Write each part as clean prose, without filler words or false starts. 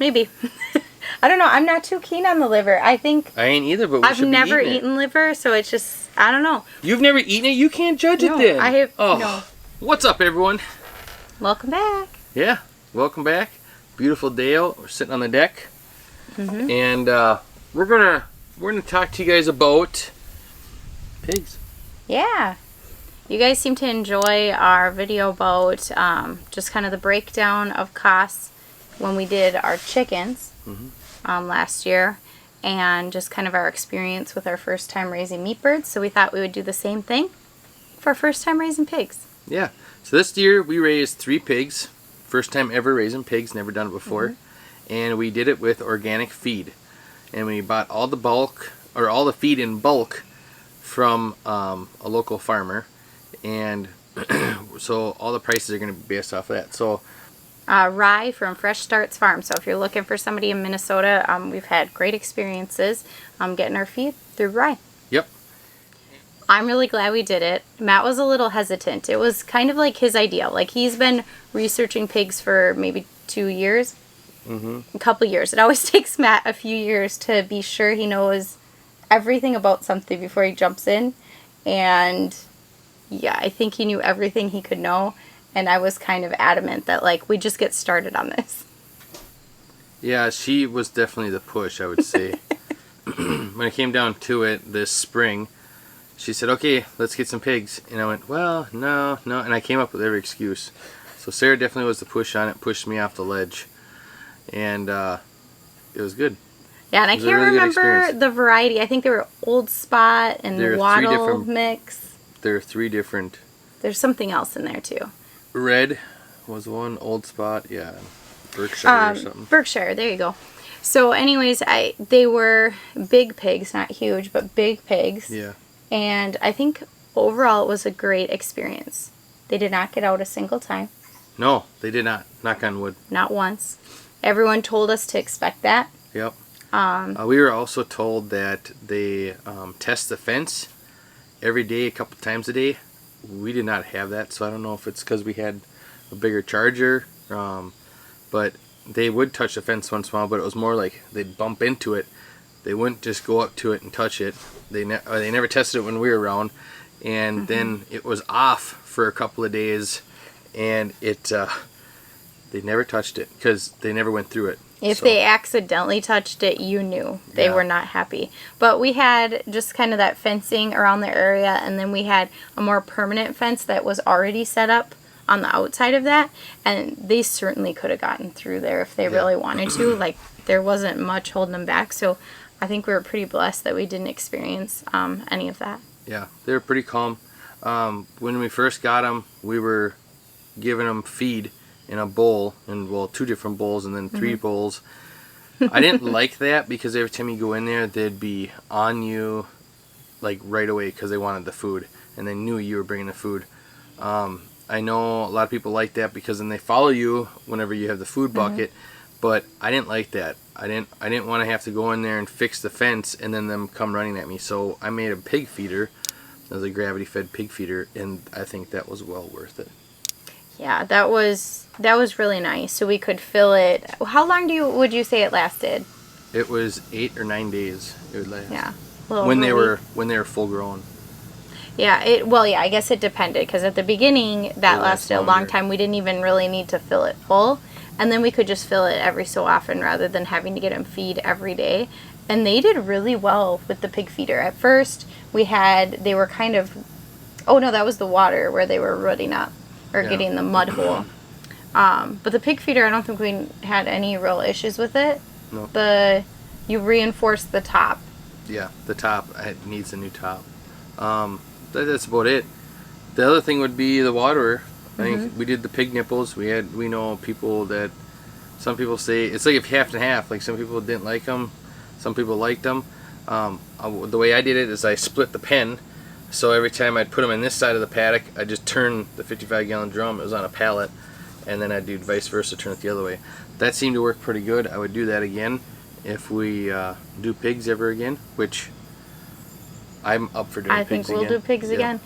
maybe. I don't know. I'm not too keen on the liver. I think I ain't either, but we I've should be never eating eaten liver, so it's just, I don't know. You've never eaten it? You can't judge it then. I have, oh. no. What's up, everyone? Welcome back. Yeah, welcome back. Beautiful day out. We're sitting on the deck. And we're gonna talk to you guys about pigs. Yeah. You guys seem to enjoy our video about just kind of the breakdown of costs when we did our chickens last year, and just kind of our experience with our first time raising meat birds. So we thought we would do the same thing for our first time raising pigs. Yeah. So this year we raised 3 pigs. First time ever raising pigs, never done it before. And we did it with organic feed. And we bought all the bulk, or all the feed in bulk from a local farmer. And so all the prices are going to be based off of that. So Rye from Fresh Starts Farm. So if you're looking for somebody in Minnesota, we've had great experiences getting our feed through Rye. Yep. I'm really glad we did it. Matt was a little hesitant. It was kind of like his idea. Like, he's been researching pigs for maybe 2 years. A couple years. It always takes Matt a few years to be sure he knows everything about something before he jumps in. And yeah, I think he knew everything he could know. And I was kind of adamant that, like, we just get started on this. Yeah, she was definitely the push, I would say. When it came down to it this spring, she said, okay, let's get some pigs. And I went, well, no. And I came up with every excuse. So Sarah definitely was the push on it, pushed me off the ledge. And it was good. Yeah, and I can't really remember the variety. I think they were Old Spot and Wattle mix. There are 3 different. There's something else in there, too. Red was one, Old Spot, yeah. Berkshire or something. Berkshire, there you go. So anyways, they were big pigs, not huge, but big pigs. Yeah. And I think overall it was a great experience. They did not get out a single time. No, they did not. Knock on wood. Not once. Everyone told us to expect that. Yep. We were also told that they test the fence every day, a couple times a day. We did not have that, so I don't know if it's because we had a bigger charger. But they would touch the fence once in a while, but it was more like they'd bump into it. They wouldn't just go up to it and touch it. They never tested it when we were around. And then it was off for a couple of days, and they never touched it because they never went through it. If they accidentally touched it, you knew they were not happy. But we had just kind of that fencing around the area, and then we had a more permanent fence that was already set up on the outside of that, and they certainly could have gotten through there if they really wanted to. Like, there wasn't much holding them back, so I think we were pretty blessed that we didn't experience any of that. Yeah, they were pretty calm. When we first got them, we were giving them feed in a bowl, and 2 different bowls, and then 3 bowls. I didn't like that because every time you go in there, they'd be on you like right away because they wanted the food, and they knew you were bringing the food. I know a lot of people like that because then they follow you whenever you have the food bucket, but I didn't like that. I didn't want to have to go in there and fix the fence and then them come running at me. So I made a pig feeder. It was a gravity fed pig feeder, and I think that was well worth it. Yeah, that was really nice. So we could fill it. How long would you say it lasted? It was 8 or 9 days. It would last. Yeah. When they were full grown. Yeah, I guess it depended, because at the beginning that lasted a long time. We didn't even really need to fill it full, and then we could just fill it every so often rather than having to get them feed every day. And they did really well with the pig feeder. At first they were kind of, oh no, that was the water where they were rooting up or getting the mud hole. But the pig feeder, I don't think we had any real issues with it. Nope. You reinforced the top. Yeah, the top. It needs a new top. That's about it. The other thing would be the water. I think we did the pig nipples. We know people that, some people say it's like half and half. Like, some people didn't like them, some people liked them. The way I did it is I split the pen. So every time I'd put them in this side of the paddock, I'd just turn the 55-gallon drum. It was on a pallet, and then I'd do vice versa, turn it the other way. That seemed to work pretty good. I would do that again if we do pigs ever again, which I'm up for doing pigs again. I think we'll do pigs again.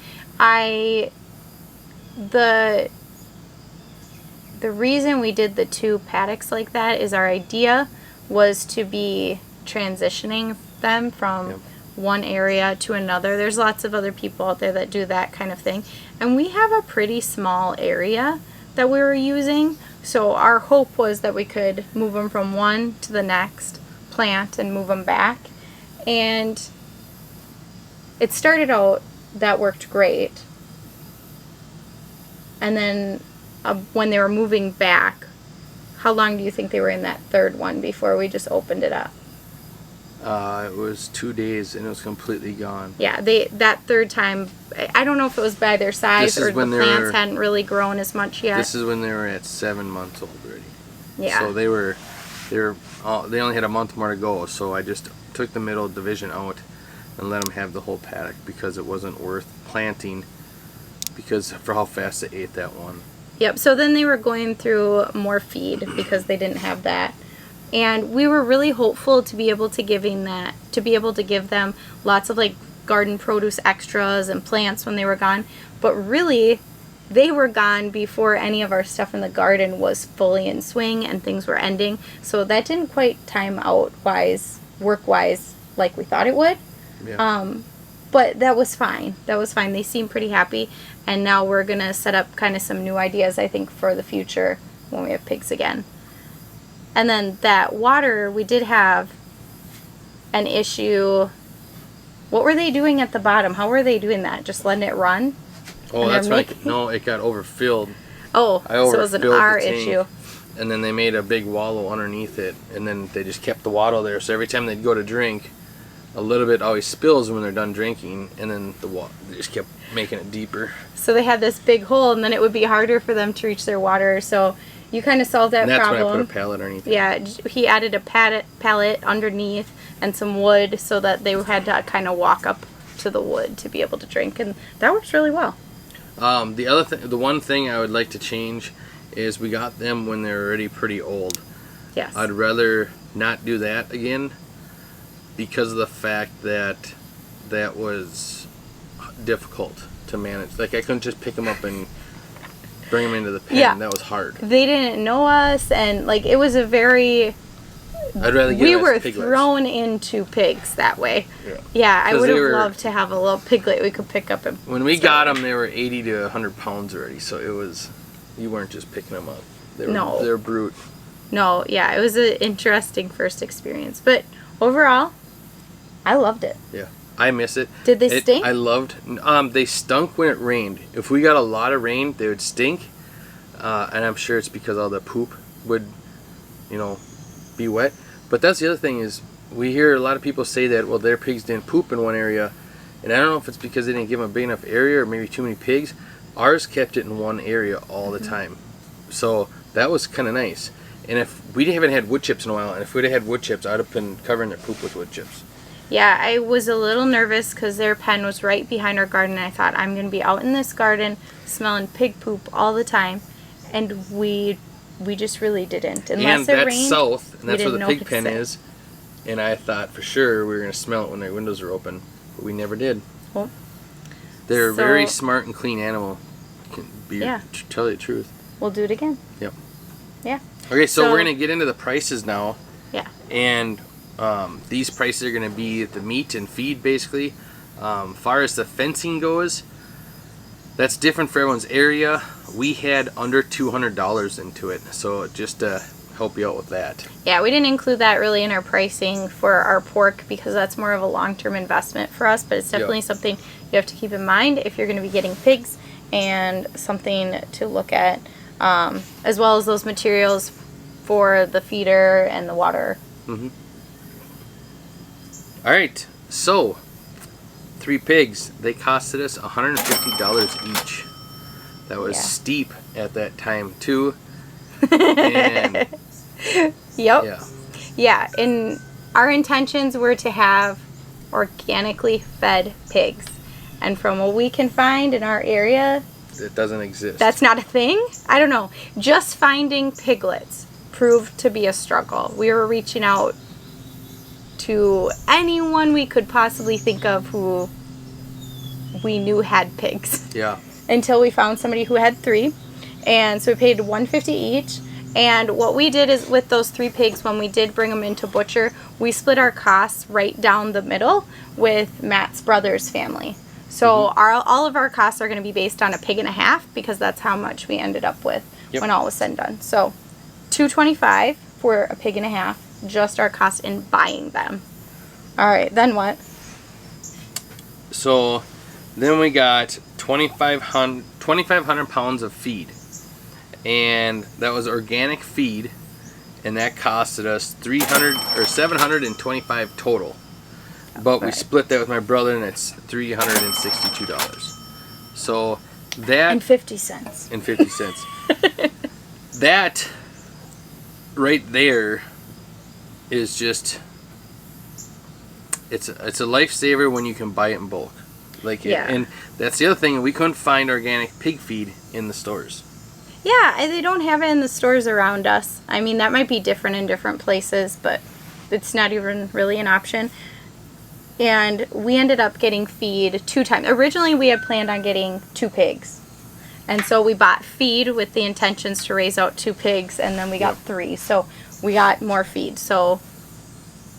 the reason we did the 2 paddocks like that is our idea was to be transitioning them from one area to another. There's lots of other people out there that do that kind of thing. And we have a pretty small area that we were using. So our hope was that we could move them from one to the next plant and move them back. And it started out, that worked great. And then when they were moving back, how long do you think they were in that third one before we just opened it up? It was 2 days and it was completely gone. Yeah, that third time, I don't know if it was by their size or the plants hadn't really grown as much yet. This is when they were at 7 months old already. Yeah. So they only had a month more to go. So I just took the middle division out and let them have the whole paddock because it wasn't worth planting because for how fast they ate that one. Yep. So then they were going through more feed because they didn't have that. And we were really hopeful to be able to give them lots of like garden produce extras and plants when they were gone. But really, they were gone before any of our stuff in the garden was fully in swing and things were ending. So that didn't quite time out work-wise, like we thought it would. Yeah. But that was fine. They seemed pretty happy. And now we're going to set up kind of some new ideas, I think, for the future when we have pigs again. And then that water, we did have an issue. What were they doing at the bottom? How were they doing that? Just letting it run? Oh, that's right. No, it got overfilled. Oh, so it was an our issue. And then they made a big wallow underneath it. And then they just kept the water there. So every time they'd go to drink, a little bit always spills when they're done drinking. And then they just kept making it deeper. So they had this big hole, and then it would be harder for them to reach their water. So you kind of solved that problem. And that's when I put a pallet underneath it. Yeah, he added a pallet underneath and some wood so that they had to kind of walk up to the wood to be able to drink, and that works really well. The one thing I would like to change is we got them when they're already pretty old. Yes. I'd rather not do that again because of the fact that that was difficult to manage. Like I couldn't just pick them up and bring them into the pen. Yeah. That was hard. They didn't know us, and like it was a very. I'd rather get we were thrown into pigs that way. Yeah, I would have loved to have a little piglet we could pick up and. When we got them, they were 80 to 100 pounds already, so it was. You weren't just picking them up. They were brute. No, yeah, it was an interesting first experience, but overall, I loved it. Yeah. I miss it. Did they stink? I loved. They stunk when it rained. If we got a lot of rain, they would stink, and I'm sure it's because all the poop would, be wet. But that's the other thing is we hear a lot of people say that their pigs didn't poop in one area, and I don't know if it's because they didn't give them a big enough area or maybe too many pigs. Ours kept it in one area all the time, so that was kind of nice. And if we haven't had wood chips in a while, and if we'd have had wood chips, I'd have been covering their poop with wood chips. Yeah, I was a little nervous because their pen was right behind our garden. And I thought, I'm going to be out in this garden smelling pig poop all the time. And we just really didn't. Unless it rained. And that's south, and that's where the pig pen is. And I thought for sure we were going to smell it when their windows are open. But we never did. Well, they're a very smart and clean animal. Tell you the truth. We'll do it again. Yep. Yeah. Okay, so we're going to get into the prices now. Yeah. And these prices are going to be the meat and feed, basically. Far as the fencing goes, that's different for everyone's area. We had under $200 into it, so just to help you out with that. Yeah, we didn't include that really in our pricing for our pork because that's more of a long-term investment for us, but it's definitely something you have to keep in mind if you're going to be getting pigs, and something to look at, as well as those materials for the feeder and the water. Mm-hmm. All right, so 3 pigs, they costed us $150 each. That was steep at that time too. And yep. Yeah, and our intentions were to have organically fed pigs. And from what we can find in our area, it doesn't exist. That's not a thing? I don't know. Just finding piglets proved to be a struggle. We were reaching out to anyone we could possibly think of who we knew had pigs. Yeah. Until we found somebody who had 3. And so we paid $150 each. And what we did is with those 3 pigs, when we did bring them into butcher, we split our costs right down the middle with Matt's brother's family. So all of our costs are going to be based on a pig and a half, because that's how much we ended up with when all was said and done. So $225 for a pig and a half, just our cost in buying them. All right, then what? So then we got 2,500 pounds of feed. And that was organic feed, and that costed us $725 total. But we split that with my brother, and it's $362. So that and 50 cents. And 50 cents. That right there is just it's a lifesaver when you can buy it in bulk. And that's the other thing, we couldn't find organic pig feed in the stores. Yeah, they don't have it in the stores around us. I mean, that might be different in different places, but it's not even really an option. And we ended up getting feed 2 times. Originally, we had planned on getting 2 pigs. And so we bought feed with the intentions to raise out 2 pigs, and then we got 3. So we got more feed. So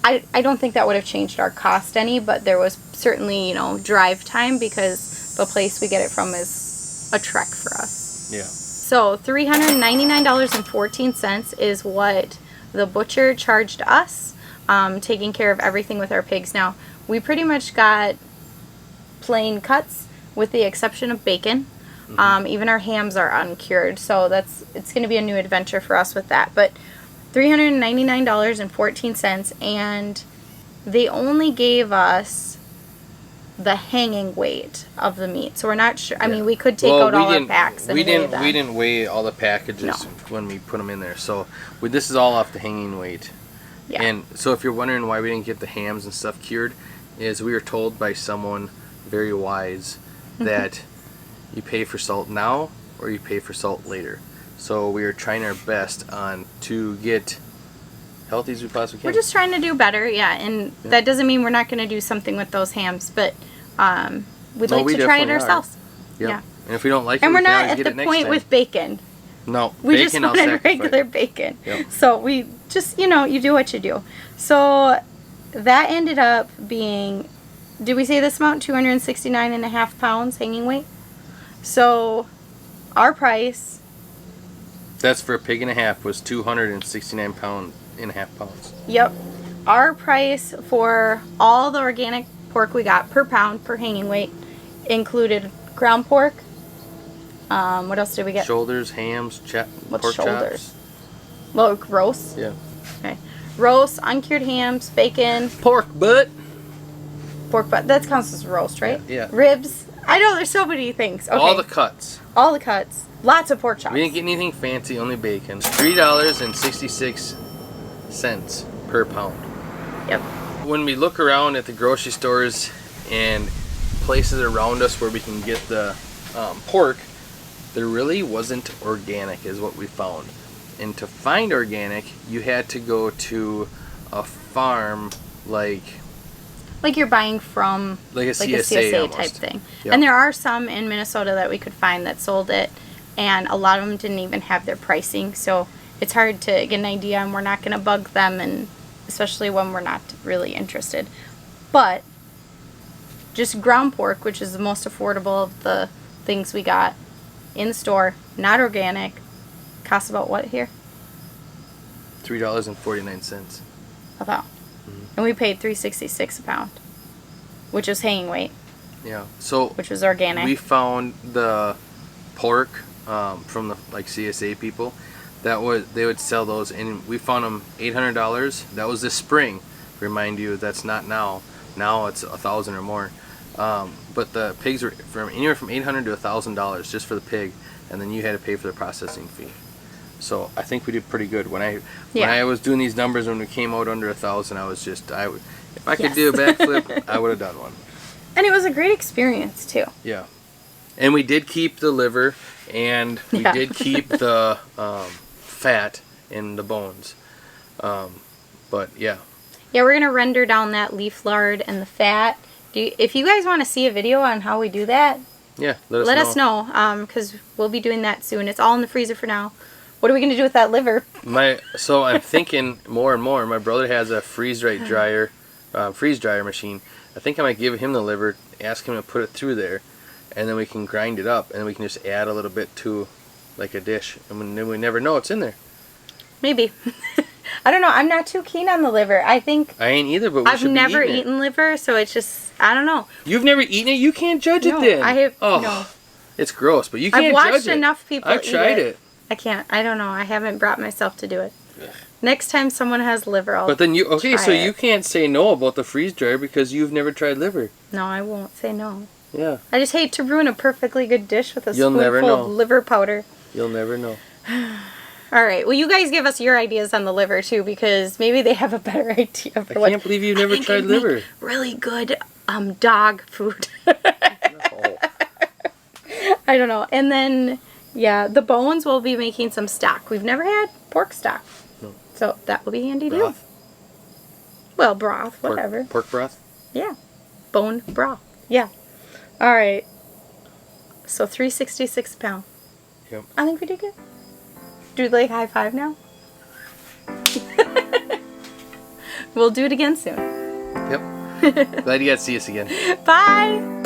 I don't think that would have changed our cost any, but there was certainly, drive time, because the place we get it from is a trek for us. Yeah. So $399.14 is what the butcher charged us, taking care of everything with our pigs. Now, we pretty much got plain cuts with the exception of bacon. Even our hams are uncured, so it's going to be a new adventure for us with that. But $399.14, and they only gave us the hanging weight of the meat, so we're not sure. I mean, we could take out all our packs and we weigh them. We didn't weigh all the packages when we put them in there, so this is all off the hanging weight. Yeah. And so if you're wondering why we didn't get the hams and stuff cured, is we were told by someone very wise that you pay for salt now or you pay for salt later. So we are trying our best to get healthy as we possibly can. We're just trying to do better, and that doesn't mean we're not going to do something with those hams, but we'd like to try it ourselves. Yeah. And if we don't like it, and we're we can not always at get the it next point time. with bacon. No, we bacon, just wanted regular bacon. Yep. So we just, you do what you do. So that ended up being, did we say this amount? 269.5 pounds hanging weight. So our price. That's for a pig and a half, was 269.5 pounds. Yep. Our price for all the organic pork we got per pound per hanging weight included ground pork. What else did we get? Shoulders, hams, What's pork shoulders? chops. Well, roast. Yeah. Okay. Roast, uncured hams, bacon. Pork butt. Pork butt. That counts as roast, right? Yeah. Ribs. I know there's so many things. Okay. All the cuts. All the cuts. Lots of pork chops. We didn't get anything fancy, only bacon. $3.66 per pound. Yep. When we look around at the grocery stores and places around us where we can get the pork, there really wasn't organic is what we found. And to find organic, you had to go to a farm like you're buying from like a CSA type thing. Yep. And there are some in Minnesota that we could find that sold it, and a lot of them didn't even have their pricing, so it's hard to get an idea, and we're not going to bug them, and especially when we're not really interested. But just ground pork, which is the most affordable of the things we got in the store, not organic, costs about what here? $3.49. About. And we paid $3.66 a pound, which is hanging weight. Yeah. So which was organic. We found the pork from the CSA people. They would sell those, and we found them $800. That was this spring. Remind you, that's not now. Now it's $1,000 or more. But the pigs were anywhere from $800 to $1,000 just for the pig, and then you had to pay for the processing fee. So I think we did pretty good. When I was doing these numbers, when we came out under $1,000, I was just if I could do a backflip, I would have done one. And it was a great experience too. Yeah, and we did keep the liver, and we did keep the fat in the bones. But yeah. Yeah, we're gonna render down that leaf lard and the fat. If you guys want to see a video on how we do that, Yeah, let us know. Because we'll be doing that soon. It's all in the freezer for now. What are we going to do with that liver? So I'm thinking more and more. My brother has a freeze dryer machine. I think I might give him the liver, ask him to put it through there, and then we can grind it up, and we can just add a little bit to like a dish, and then we never know it's in there. Maybe. I don't know. I'm not too keen on the liver. I think I ain't either, but I've never eaten liver, so it's just, I don't know. You've never eaten it? You can't judge it then. I have. Oh, no. it's gross, but you can't I've judge it. watched enough people I've tried it. I can't. I don't know. I haven't brought myself to do it. Next time someone has liver, I'll But then you try it. you can't say no about the freeze dryer because you've never tried liver. No, I won't say no. Yeah. I just hate to ruin a perfectly good dish with a You'll never spoonful know. of liver powder. You'll never know. All right. Well, you guys give us your ideas on the liver too, because maybe they have a better idea for I can't believe you've never tried liver. Really good dog food. No. I don't know. And then yeah, the bones we'll be making some stock. We've never had pork stock. No. So that will be handy Broth? too. Well, broth, whatever. Pork broth? Yeah. Bone broth. Yeah. All right. So 366 pounds. Yep. I think we did good. Do like high five now? We'll do it again soon. Yep. Glad you got to see us again. Bye.